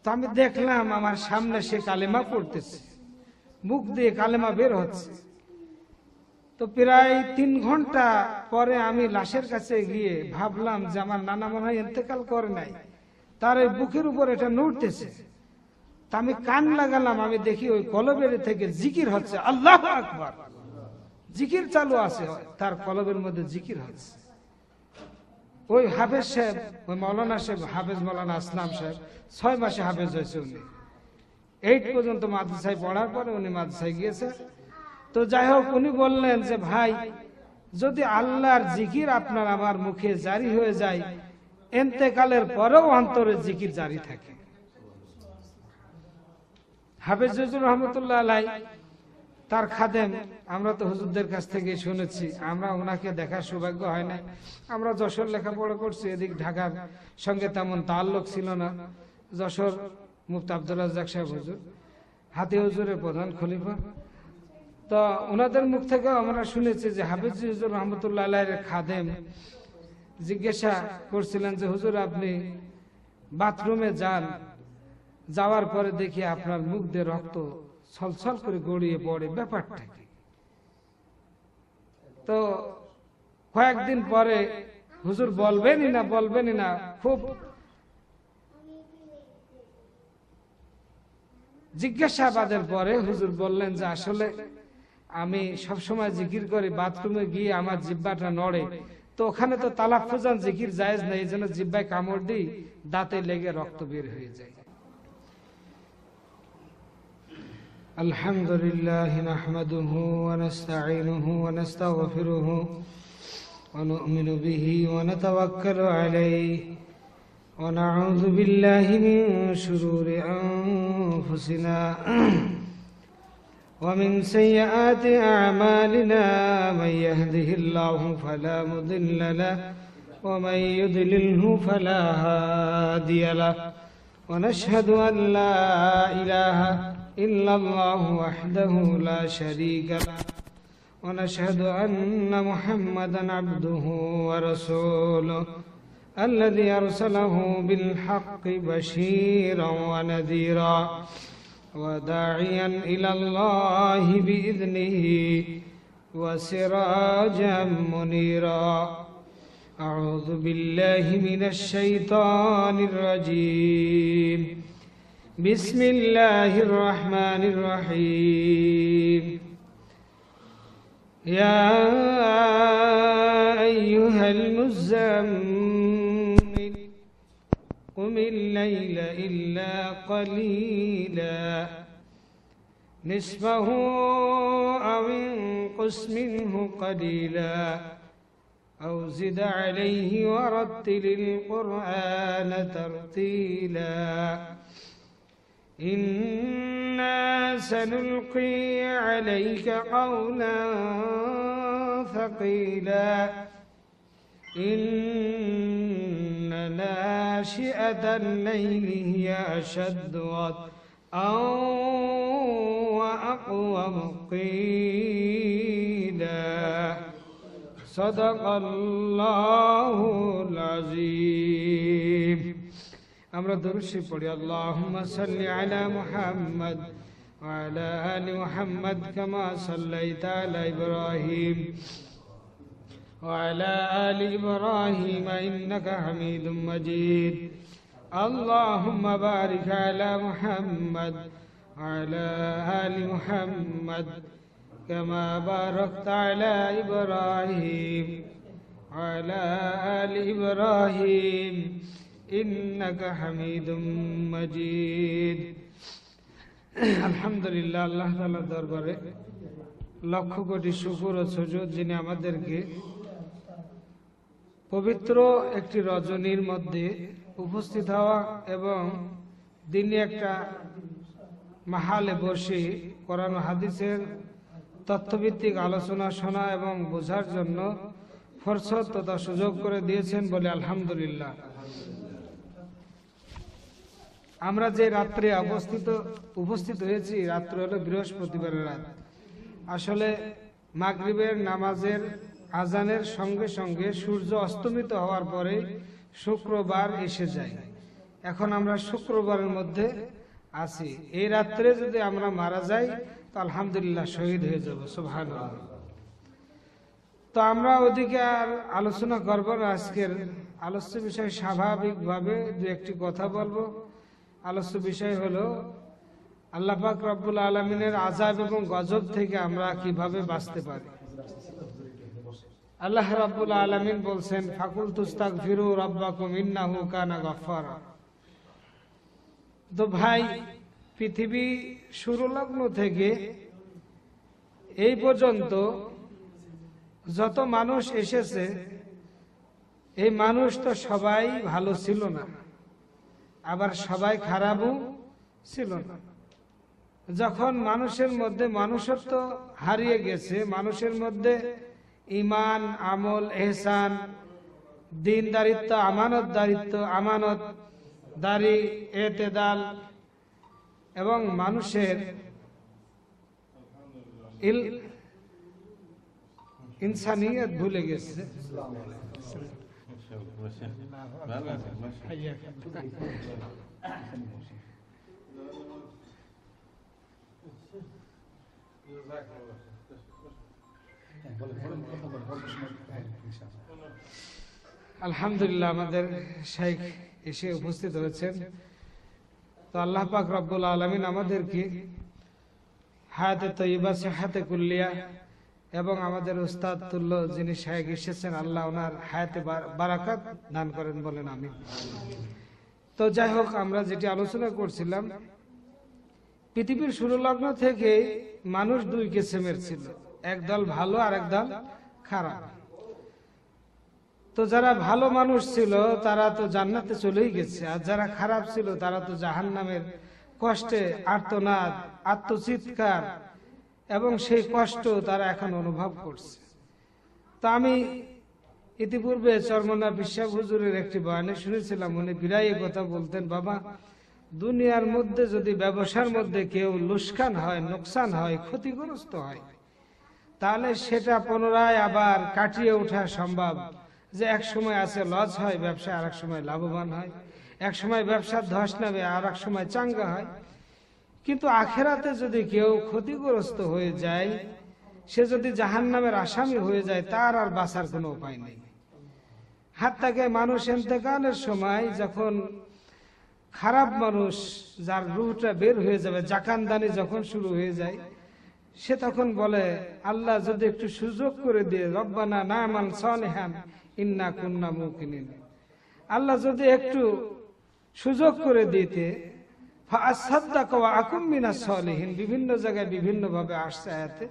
তো আমি দেখলাম আমার সামনে সে কালেমা পড়তেছে, মুখ দিয়ে কালেমা বের হচ্ছে। তো প্রায় 3 ঘন্টা পরে আমি লাশের কাছে গিয়ে ভাবলাম যে আমার নানা মনে হয় ইন্তেকাল করে নাই, তার ওই বুকের উপর এটা নড়তেছে। তা আমি কান লাগালাম, আমি দেখি ওই কলবের থেকে জিকির হচ্ছে, আল্লাহু আকবার, জিকির চালু আছে, তার কলবের মধ্যে জিকির হচ্ছে। ওই হাফেজ সাহেব, ওই মৌলানা সাহেব, হাফেজ মৌলানা আসলাম সাহেব 6 মাসে হাফেজ হয়েছে উনি। 8 পর্যন্ত মাদ্রাসায় পড়ার পরে উনি মাদ্রাসায় গিয়েছে। তো যাই হোক, উনি বললেন যে ভাই, যদি আল্লাহর জিকির আপনার আমার মুখে জারি হয়ে যায়, ইন্তেকালের পরেও অন্তরে জিকির জারি থাকে। হাফেজ হুজুর রহমতুল্লাহ আলাইহি তার খাদেম, আমরা তো হুজুরদের কাছ থেকে শুনেছি, আমরা ওনাকে দেখার সৌভাগ্য হয় না। আমরা যশোর লেখাপড়া করছি, এদিক ঢাকার সঙ্গে তেমন তাল্লুক ছিল না। যশোর মুফতি আব্দুল রাজ্জাক সাহেব হুজুর, হাতি হুজুরের প্রধান খলিফা। তো ওনাদের মুখ থেকে আমরা শুনেছি যে হাফেজ হুজুর রহমতুল্লাহ আলাইহির খাদেম জিজ্ঞাসা করছিলেন যে হুজুর, আপনি বাথরুমে যান, যাওয়ার পরে দেখি আপনার মুখ দিয়ে রক্ত ছলছল করে গড়িয়ে পড়ে, ব্যাপারটা কি? তো কয়েকদিন পরে হুজুর বলবেনই না, খুব জিজ্ঞাসাবাদের পরে হুজুর বললেন যে আসলে আমি সবসময় জিকির করি, বাথরুমে গিয়ে আমার জিহ্বাটা নড়ে, তো ওখানে তো তালাফফুজান জিকির জায়েজ নেই, এই জন্য জিহ্বায় কামড় দিই, দাঁতে লেগে রক্ত বের হয়ে যায়। আলহামদুলিল্লাহ নাহমাদুহু ওয়া নাস্তাঈনুহু ওয়া নাস্তাগফিরুহু ওয়া নু'মিনু বিহি ওয়া নাতাওয়াক্কালু আলাইহি ওয়া নাউযু বিল্লাহি মিন শুরুরি আনফুসিনা ওয়া মিন সাইয়্যাতি আ'মালিনা মান ইয়াহদিহিল্লাহু ফালা মুদিল্লা লাহু ওয়া মান ইউদ্লিলহু ফালা হাদিয়া লাহু ওয়া নাশহাদু আন লা ইলাহা إلا الله وحده لا شريك له ونشهد أن محمدا عبده ورسوله الذي أرسله بالحق بشيرا ونذيرا وداعيا إلى الله بإذنه وسراجا منيرا أعوذ بالله من الشيطان الرجيم بسم الله الرحمن الرحيم يا أيها المزمل قم الليل إلا قليلا نصفه أو انقص منه قليلا أو زد عليه ورتل القرآن ترتيلا إنا سنلقي عليك قولا ثقيلا إن ناشئة الليل هي أشد وطئا وأقوم قيلا صدق الله العظيم আমরা দরুদ শরীফ পড়ি আল্লাহুম্মা সাল্লি আলা মুহাম্মাদ ওয়া আলা আলি মুহাম্মাদ কামা সাল্লাইতা আলা ইব্রাহিম ওয়া আলা আলি ইব্রাহিম ইন্নাকা হামিদুম মাজিদ আল্লাহুম্মা বারিক আলা মুহাম্মাদ ওয়া আলা আলি মুহাম্মাদ কামা বারাকতা আলা ইব্রাহিম ওয়া আলা আলি ইব্রাহিম ইন্নাকা হামিদুম মাজিদ। আলহামদুলিল্লাহ, আল্লাহ তাআলার দরবারে লক্ষ কোটি শুকর ও সুজুদ, যিনি আমাদেরকে পবিত্র একটি রজনীর মধ্যে উপস্থিত হওয়া এবং দিনে একটা মাহালে বসে কোরআন ও হাদিসের তথ্যভিত্তিক আলোচনা শোনা এবং বোঝার জন্য ফুরসত তথা সুযোগ করে দিয়েছেন বলে আলহামদুলিল্লাহ। আমরা যে রাত্রে উপস্থিত হয়েছি, রাত্র হলো বৃহস্পতিবারের রাত। আসলে মাগরিবের নামাজের আজানের সঙ্গে সঙ্গে সূর্য অস্তমিত হওয়ার পরে শুক্রবার এসে যায় এখন আমরা শুক্রবারের মধ্যে আছি। এই রাত্রে যদি আমরা মারা যাই তো আলহামদুলিল্লাহ শহীদ হয়ে যাব, সুবহানাল্লাহ। তো আমরা ওদিকে আর আলোচনা করব না। আজকের আলোচ্য বিষয় স্বাভাবিকভাবে দু একটি কথা বলবো। আলোচ্য বিষয় হলো আল্লাহ পাক রব্বুল আলামিনের আযাব এবং গজব থেকে আমরা কিভাবে বাঁচতে পারি। আল্লাহ রাব্বুল আলামিন বলছেন, ফাকুল তুস্তাগফিরু রাব্বাকুম ইন্নাহু কানা গাফফারা। তো ভাই, পৃথিবী শুরু লগ্ন থেকে এই পর্যন্ত যত মানুষ এসেছে, এই মানুষ তো সবাই ভালো ছিল না, আবার সবাই খারাপও ছিল না। যখন মানুষের মধ্যে মানুষত্ব হারিয়ে গেছে, মানুষের মধ্যে ঈমান, আমল, ইহসান, দ্বীনদারিত্ব, আমানতদারি, এতেদাল এবং মানুষের ইনসানিয়ত ভুলে গেছে। আলহামদুলিল্লাহ, আমাদের শাইখ এসে উপস্থিত হয়েছেন। তো আল্লাহ পাক রব্বুল আলামিন আমাদেরকে হায়াতে তয়্যিবা, সিহাতে কুল্লিয়া এবং আমাদের উস্তাদ তুল্য যিনি শাইখ এসেছেন, আল্লাহ ওনার হায়াতে বারাকাত দান করেন, বলেন আমিন। তো যাই হোক, আমরা যেটি আলোচনা করছিলাম, পৃথিবীর শুরু লগ্ন থেকে মানুষ দুই কিসিমের ছিল, একদল ভালো আর একদল খারাপ। তো যারা ভালো মানুষ ছিল তারা তো জান্নাতে চলেই গেছে, আর যারা খারাপ ছিল তারা তো জাহান্নামের কষ্টে আর্তনাদ, আত্মচিৎকার এবং সেই কষ্ট তারা এখন অনুভব করছে। তো আমি ইতিপূর্বে চরমনা বিশ্বাস হুজুরের একটি বয়ানে শুনেছিলাম, উনি বিরাই কথা বলতেন, বাবা, দুনিয়ার মধ্যে যদি ব্যবসার মধ্যে কেউ লোকসান হয়, নোকসান হয়, ক্ষতিগ্রস্ত হয়, তাহলে সেটা পুনরায় আবার কাটিয়ে ওঠা সম্ভব। যে এক সময় আছে লস হয় ব্যবসা, আর এক সময় লাভবান হয়, এক সময় ব্যবসার ধস নামে, আর এক সময় চাঙ্গা হয়। কিন্তু আখেরাতে যদি কেউ ক্ষতিগ্রস্ত হয়ে যায়, সে যদি জাহান্নামের আসামি হয়ে যায়, তার আর বাঁচার কোনো উপায় নেই। হাত থেকে মানুষ ইন্তেকালের সময় যখন খারাপ মানুষ, যার রূহটা বের হয়ে যাবে, জাকানদানি যখন শুরু হয়ে যায়, সে তখন বলে, আল্লাহ যদি একটু সুযোগ করে দিয়ে, রব্বানা না'মাল সালিহান ইন্না কুন্না মুকিনিন, আল্লাহ যদি একটু সুযোগ করে দিতে, ফাআসাদদাক ওয়া আকুম মিনাস সালিহিন। বিভিন্ন জায়গায় বিভিন্ন ভাবে আসছে আয়াতে,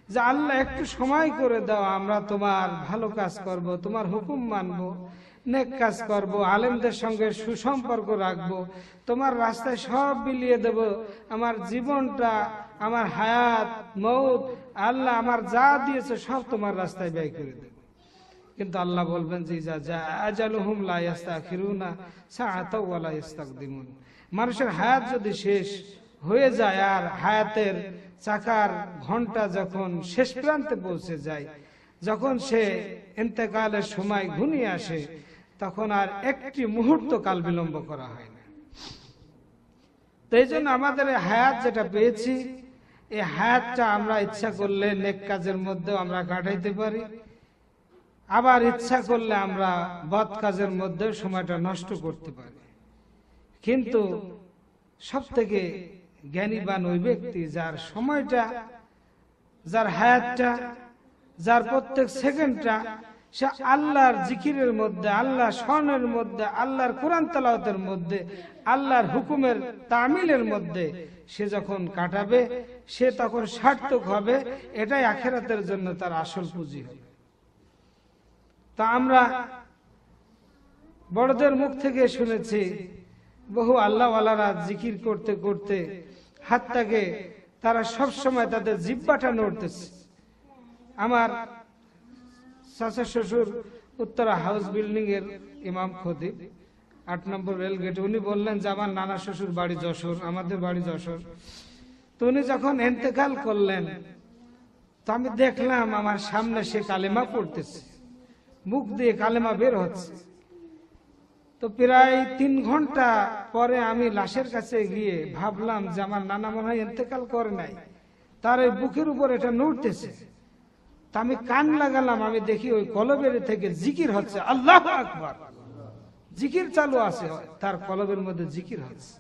যে আল্লাহ একটু সময় করে দাও, আমরা তোমার ভালো কাজ করব, তোমার হুকুম মানব, নেক কাজ করব, আলেমদের সঙ্গে সুসম্পর্ক রাখবো, তোমার রাস্তায় সব বিলিয়ে দেব, আমার জীবনটা, আমার হায়াত, মৌত, আল্লাহ আমার যা দিয়েছে সব তোমার রাস্তায় ব্যয় করে দেব। কিন্তু আল্লাহ বলবেন যে আজালুহুম লা ইস্তাখিরুনা সাআতাও ওয়া লা ইস্তাকদিমুন। মানুষের হায়াত যদি শেষ হয়ে যায়, আর হায়াতের চাকার ঘন্টা যখন শেষ প্রান্তে পৌঁছে যায়, যখন সে ইন্তেকালের সময় ঘনিয়ে আসে, তখন আর একটি মুহূর্ত কাল বিলম্ব করা হয় না। তো এই জন্য আমাদের হায়াত যেটা পেয়েছি, এই হায়াতটা আমরা ইচ্ছা করলে নেক কাজের মধ্যেও আমরা কাটাইতে পারি, আবার ইচ্ছা করলে আমরা বদ কাজের মধ্যে সময়টা নষ্ট করতে পারি। কিন্তু সব থেকে জ্ঞানীবান ওই ব্যক্তি যার সময়টা, যার হায়াতটা, যার প্রত্যেক সেকেন্ডটা সে আল্লাহর জিকিরের মধ্যে, আল্লাহর স্মরণের মধ্যে, আল্লাহর কোরআন তেলাওয়াতের মধ্যে, আল্লাহর হুকুমের তামিলের মধ্যে সে যখন কাটাবে, সে তখন সার্থক হবে। এটাই আখিরাতের জন্য তার আসল পুঁজি হবে। তা আমরা বড়দের মুখ থেকে শুনেছি, বহু আল্লাহওয়ালারা জিকির করতে করতে হাতটাকে তারা সব সময় তাদের জিহ্বাটা নড়তেছে। আমার চাচা শ্বশুর উত্তরা হাউস বিল্ডিং এর ইমাম খতিব, 8 নম্বর রেল গেট, উনি বললেন যে আমার নানা শ্বশুর বাড়ি যশোর, আমাদের বাড়ি যশোর। তো উনি যখন ইন্তেকাল করলেন, তো আমি দেখলাম আমার সামনে সে কালেমা পড়তেছে, মুখ দিয়ে কালেমা বের হচ্ছে। তো প্রায় 3 ঘন্টা পরে আমি লাশের কাছে গিয়ে ভাবলাম যে আমার নানা মনে হয় ইন্তেকাল করে নাই, তার ওই বুকের উপর এটা নড়তেছে। তা আমি কান লাগালাম, আমি দেখি ওই কলবের থেকে জিকির হচ্ছে, আল্লাহু আকবার, জিকির চালু আছে, তার কলবের মধ্যে জিকির হচ্ছে।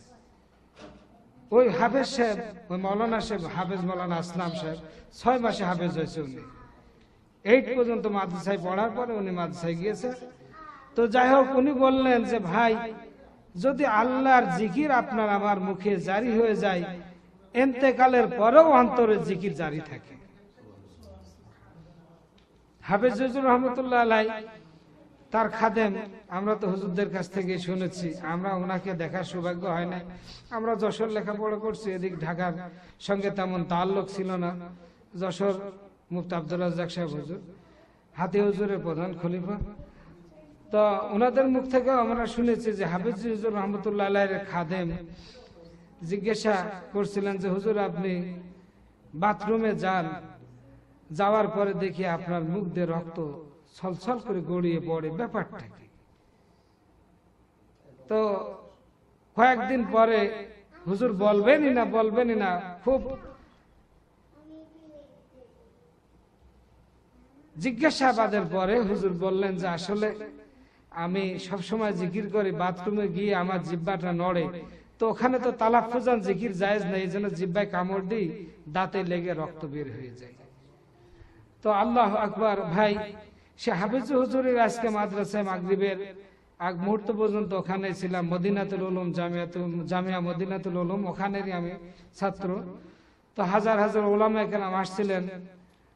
ওই হাফেজ সাহেব, ওই মৌলানা সাহেব, হাফেজ মৌলানা আসলাম সাহেব 6 মাসে হাফেজ হয়েছে উনি। 8 পর্যন্ত মাদ্রাসায় পড়ার পরে উনি মাদ্রাসায় গিয়েছে। তো যাই হোক, উনি বললেন যে ভাই, যদি আল্লাহর জিকির আপনার আমার মুখে জারি হয়ে যায়, ইন্তেকালের পরেও অন্তরে জিকির জারি থাকে। হাফেজ হুজুর রহমতুল্লাহ আলাই, তার খাদেম, আমরা তো হুজুরদের কাছ থেকে শুনেছি, আমরা ওনাকে দেখার সৌভাগ্য হয় না। আমরা যশোর লেখাপড়া করছি, এদিক ঢাকার সঙ্গে তেমন তাল্লুক ছিল না। যশোর মুফতি আব্দুর রাজ্জাক সাহেব হুজুর, হাতি হুজুরের প্রধান খলিফা। তো ওনাদের মুখ থেকে আমরা শুনেছি যে হাফেজ হুজুর রহমতুল্লাহ আলাইয়ের খাদেম জিজ্ঞাসা করছিলেন যে হুজুর, আপনি বাথরুমে যান, যাওয়ার পরে দেখি আপনার মুখ দিয়ে রক্ত ছলছল করে গড়িয়ে পড়ে, ব্যাপারটা কি? তো কয়েকদিন পরে হুজুর বলবেনই না, খুব জিজ্ঞাসাবাদের পরে হুজুর বললেন যে আসলে আমি সবসময় জিকির করি, বাথরুমে গিয়ে আমার জিহ্বাটা নড়ে, তো ওখানে তো তালাফুজান জিকির জায়েজ নেই, এই জন্য জিহ্বায় কামড় দিই, দাঁতে লেগে রক্ত বের হয়ে যায়। তো আল্লাহু আকবার। ভাই, সে হাফেজ হুজুরের আজকে মাদ্রাসায় মাগরিবের আগ মুহূর্ত পর্যন্ত ওখানে ছিলাম, মদিনাতুল উলুম জামিয়া মদিনাতুল উলুম, ওখানেরই আমি ছাত্র। তো হাজার হাজার উলামায়ে কেরাম আসছিলেন।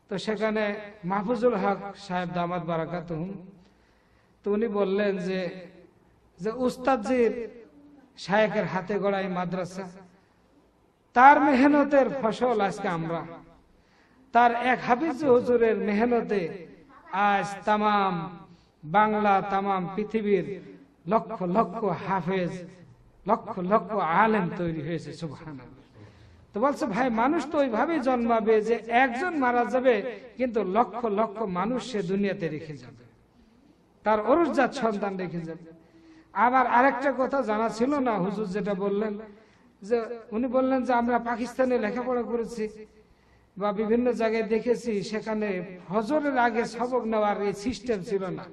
তো সেখানে মাহফুজুল হক সাহেব দামাত বারাকাতুহুম, তো উনি বললেন যে উস্তাদজির শায়েখের হাতে গড়া এই মাদ্রাসা, তার মেহনতের ফসল আজকে আমরা, তার এক হাফিজ হুজুরের মেহনতে আজ তামাম বাংলা, তামাম পৃথিবীর লক্ষ লক্ষ হাফেজ, লক্ষ লক্ষ আলেম তৈরি হয়েছে। সুবহানাল্লাহ। তো বলছে ভাই, মানুষ তো ওইভাবেই জন্মাবে যে একজন মারা যাবে, কিন্তু লক্ষ লক্ষ মানুষ সে দুনিয়াতে রেখে যাবে, তার অরুষজাত সন্তান রেখে যাবে। আবার আরেকটা কথা জানা ছিল না হুজুর যেটা বললেন, যে উনি বললেন যে আমরা পাকিস্তানে লেখাপড়া করেছি বা বিভিন্ন জায়গায় দেখেছি, সেখানে ফজরের আগে সবক নেওয়ার এই সিস্টেম ছিল না।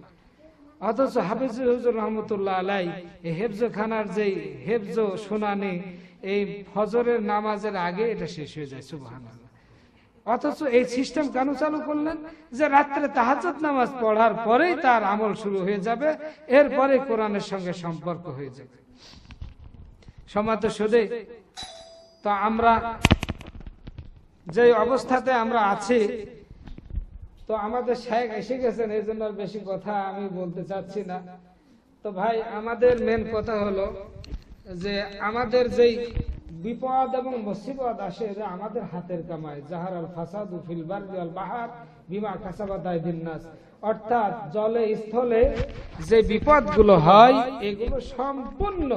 অথচ হাফেজ হুজুর রহমতুল্লাহ আলাই এই হেফজ খানার যে হেফজ শুনানি, এই ফজরের নামাজের আগে এটা শেষ হয়ে যায়। সুবহানাল্লাহ। অথচ এই সিস্টেম কেন চালু করলেন? যে রাত্রে তাহাজ্জুদ নামাজ পড়ার পরেই তার আমল শুরু হয়ে যাবে, এরপরে কোরআনের সঙ্গে সম্পর্ক হয়ে যাবে। সমাজ সুদে, তো আমরা যে অবস্থাতে আমরা আছি, তো আমাদের শায়েখ এসে গেছেন, এই জন্য আর বেশি কথা আমি বলতে চাচ্ছি না। তো ভাই, আমাদের মেন কথা হলো যে আমাদের যেই বিপদ এবং মুসিবত আসে, যে আমাদের হাতের কামাই, জাহার আল ফাসাদু ফিল বাররি ওয়াল বাহর বিমা কাসাবাত আইদিন নাস, অর্থাৎ জলে স্থলে যে বিপদগুলো হয়, এগুলো সম্পূর্ণ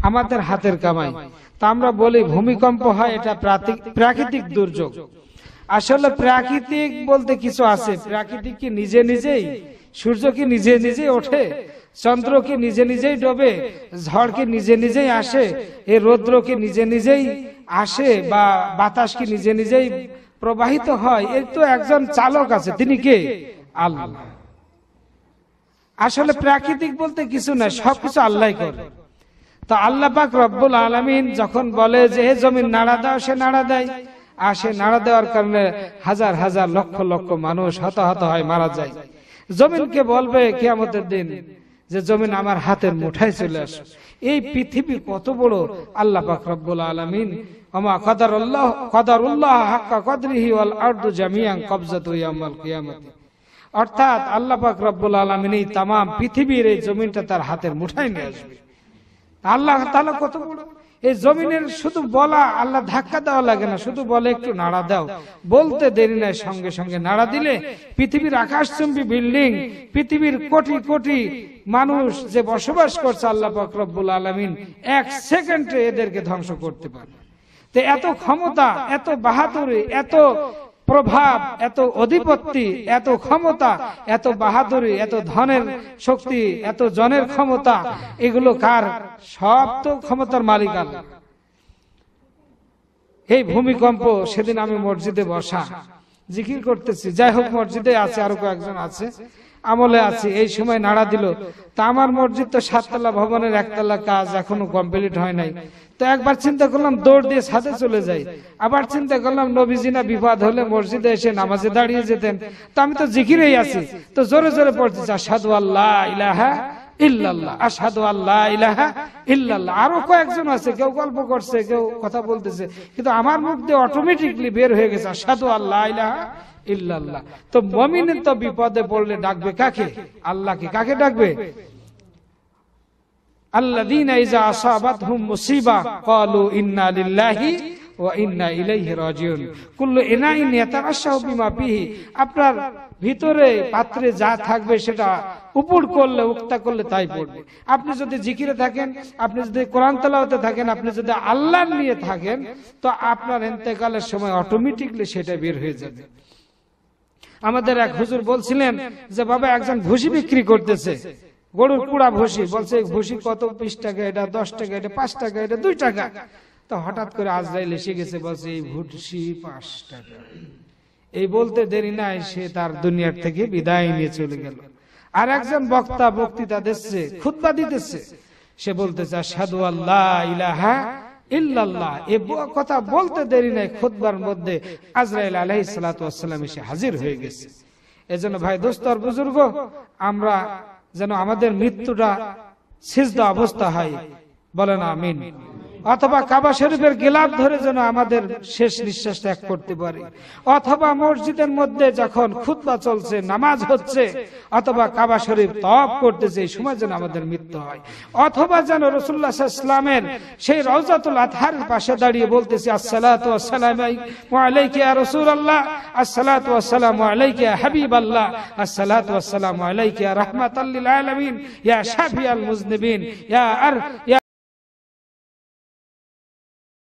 আমাদের হাতের কামাই। তা আমরা বলি ভূমিকম্প হয়, এটা প্রাকৃতিক দুর্যোগ। আসলে প্রাকৃতিক বলতে কিছু আছে। প্রাকৃতিক কি নিজে নিজেই, সূর্য কি নিজে নিজেই ওঠে, চন্দ্র কি নিজে নিজেই ডোবে, ঝড় কি নিজে নিজেই আসে, এই রৌদ্র কি নিজে নিজেই আসে, বা বাতাস কি নিজে নিজেই প্রবাহিত হয়? এর তো একজন চালক আছে, তিনি কে? আল্লাহ। আসলে প্রাকৃতিক বলতে কিছু না, সবকিছু আল্লাহই করে। তো আল্লাহ পাক রব্বুল আলামিন যখন বলে যে হে জমিন নাড়া দাও, সে নাড়া দেয়। আর সে নাড়া দেওয়ার কারণে হাজার হাজার লক্ষ লক্ষ মানুষ হতাহত হয়, মারা যায়। জমিনকে বলবে কিয়ামতের দিন যে জমিন আমার হাতের মুঠায় চলে আসো। এই পৃথিবী কত বড়, আল্লাহ পাক রব্বুল আলামিন ওমা কদারুল্লাহ হাক্কা কদরিহি ওয়াল আরদু জামিআন কবজাতু ইয়াউমাল কিয়ামতি, অর্থাৎ আল্লাহ পাক রব্বুল আলামিন এই तमाम পৃথিবীর এই জমিনটা তার হাতের মুঠায় নিয়ে আসবে। আল্লাহ তাআলা কত বড়। এই জমিনের শুধু বলা, আল্লাহ ধাক্কা দেওয়া লাগে না, শুধু বলে একটু নাড়া দাও, বলতে দেরি নাই, সঙ্গে সঙ্গে নাড়া দিলে পৃথিবীর আকাশচুম্বী বিল্ডিং, পৃথিবীর কোটি কোটি মানুষ যে বসবাস করছে, আল্লাহ পাক রব্বুল আলামিন 1 সেকেন্ডে এদেরকে ধ্বংস করতে পারে। তো এত ক্ষমতা, এত বাহাদুরি, এত প্রভাব, এত অধিপত্তি, এত ক্ষমতা, এত বাহাদুরি, এত ধনের শক্তি, এত জনের ক্ষমতা, এগুলো কার? সব তো ক্ষমতার মালিক আল্লাহ। এই ভূমিকম্প, সেদিন আমি মসজিদে বসা জিকির করতেছি, যাই হোক মসজিদে আছে, আরো কয়েকজন আছে, আমলে আছে, এই সময় নাড়া দিল। তা আমার মসজিদ তো 7 তলা ভবনের 1 তলা কাজ এখনো কমপ্লিট হয় নাই। তো একবার চিন্তা করলাম দৌড় দিয়ে ছাদে চলে যাই, আবার চিন্তা করলাম নবীজি না বিপদ হলে মসজিদে এসে নামাজে দাঁড়িয়ে যেতেন। তো আমি তো জিকিরেই আছি, তো জোরে জোরে পড়তেছি আশহাদু আল্লা ইলাহা ইল্লাল্লাহ, আশহাদু আল্লা ইলাহা ইল্লাল্লাহ। আরো কয়েকজন আছে, কেউ গল্প করছে, কেউ কথা বলতেছে, কিন্তু আমার মুখ দিয়ে অটোমেটিকলি বের হয়ে গেছে আশহাদু আল্লা ইলাহা ইল্লাল্লাহ। তো মুমিনের তো বিপদে পড়লে ডাকবে কাকে? আল্লাহকে। কাকে ডাকবে? আল্লাযীনা ইযা আসাবাতহুম মুসিবা ক্বালু ইন্না লিল্লাহি ওয়া ইন্না ইলাইহি রাজিউন। কুল্লু ইনাইন ইয়াতারাশাহু বিমা ফিহি। আপনার ভিতরে পাত্রে যা থাকবে সেটা উপর করলে, উক্তা করলে তাই পড়বে। আপনি যদি জিকিরে থাকেন, আপনি যদি কোরআন তেলাওয়াতে থাকেন, আপনি যদি আল্লাহ নিয়ে থাকেন, তো আপনার ইন্তেকালের সময় অটোমেটিকলি সেটা বের হয়ে যাবে। আমাদের এক হুজুর বলছিলেন যে বাবা একজন ভুসি বিক্রি করতেছে, গরুর কুড়া ভুসি, বলছে ভুসি কত? 20 টাকা, এটা 10 টাকা, এটা 5 টাকা, এটা 2 টাকা। তো হঠাৎ করে আজরাইল এসে গেছে, বলছে এই ভুসি 5 টাকা। এই বলতে দেরি নাই, সে তার দুনিয়ার থেকে বিদায় নিয়ে চলে গেল। আর একজন বক্তা বক্তৃতা দিচ্ছে, খুতবা দিতেছে, সে বলতেছে আশহাদু আল্লা ইলাহা ইল্লাল্লাহ। এই কথা বলতে দেরি নাই, খুতবার মধ্যে আজরাইল আলাইহিস সালাতু ওয়াস সালাম এসে হাজির হয়ে গেছে। এজন্য ভাই, দোস্ত আর বুজুর্গ, আমরা যেন আমাদের মৃত্যুটা সিজদা অবস্থা হয়, বলেন আমিন। অথবা কাবা শরীফের গিলাফ ধরে যেন আমাদের শেষ নিঃশ্বাস ত্যাগ করতে পারি, অথবা মসজিদের মধ্যে যখন খুতবা চলছে, নামাজ হচ্ছে, অথবা কাবা শরীফ তওয়াফ করতেছে, এই সময় যেন আমাদের মৃত্যু হয়। অথবা যেন রাসূলুল্লাহ সাল্লাল্লাহু আলাইহি ওয়াসাল্লামের সেই রওজাতুল আতহারের পাশে দাঁড়িয়ে বলতেছি আসসালাতু ওয়াসসালামু আলাইকা ইয়া রাসূলুল্লাহ, আসসালাতু ওয়াসসালামু আলাইকা ইয়া হাবিবাল্লাহ, আসসালাতু ওয়াসসালামু আলাইকা ইয়া রাহমাতাল লিল আলামিন, ইয়া শাফিয়াল মুযনিবিন, ইয়া